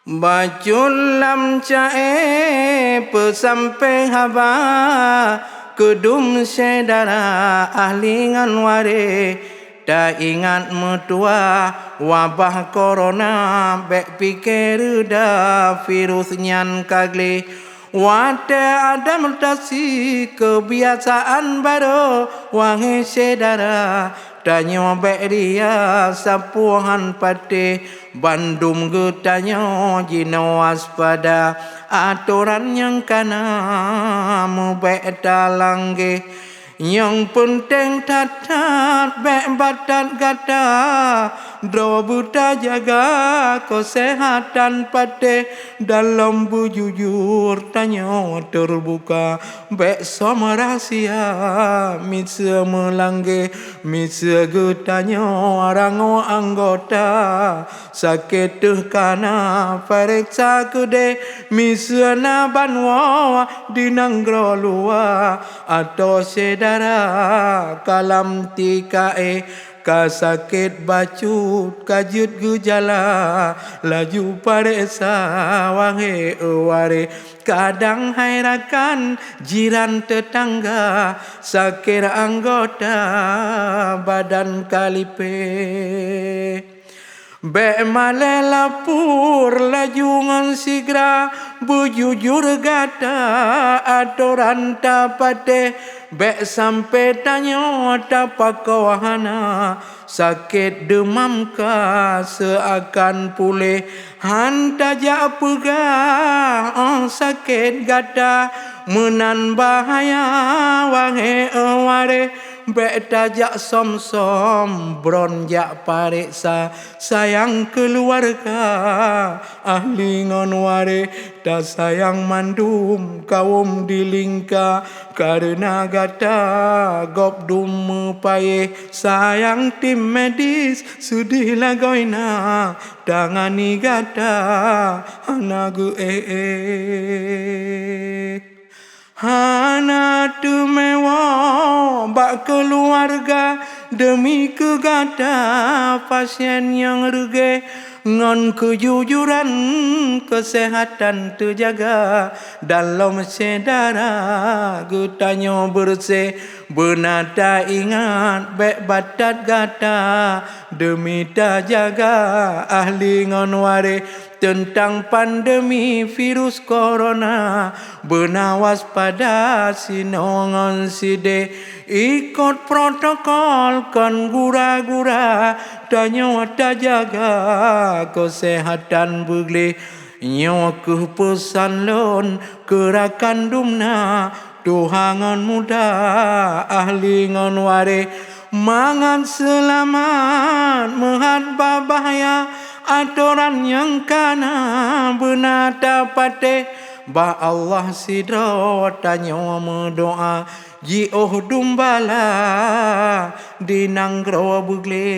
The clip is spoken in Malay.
Bacul lam cae pesampai haba kedum sedara ahlingan ware da ingat metua wabah corona bek pikir da virus nyan kagle wate ada mutasi kebiasaan baru wangi sedara danyo bek dia sapuhan pate Bandung getanyo jino waspada aturan yang kana mubek dalangge yang penting tatat bek batat gata do buta jaga kesehatan pate dalam bujujur tanyo terbuka bek sama rahasia mitse melangge mitse getanyo arango anggota sakit tuh kana periksa kude mitse na banwa dinanggro lua atau sedara kalam tikae kasakit bacut kajut gejala laju paresa wange ware kadang hairakan jiran tetangga sakit anggota badan kalipe Bek male lapur laju ngan sigra bujujur gata aturan tapate bek sampai tanyo tapak wahana sakit demam ka seakan pulih hantaja pegah sakit gata menan bahaya wange ware Bek tajak som-som bronjak pariksa sayang keluarga ahli ngonware tak sayang mandum kaum dilingka karena gata gop dum paye sayang tim medis sudih lagoina tangani gata anagu Hana tu mewah bak keluarga demi kegata pasien yang rugi ngon kejujuran kesehatan terjaga dalam sedara getanyo bersih benata ingat bek batat gata demi tak jaga ahli ngonware tentang pandemi virus corona benawas pada sinongon side ikut protokol kan gura-gura danyo tak jaga kesehatan bugli nyo ke pesan lon gerakan dumna tuhangan muda ahli ngonware mangan selamat mehat bahaya aturan yang kana benar dapate ba Allah sidro tanyo mendoa ji oh dumbala dinanggro bugle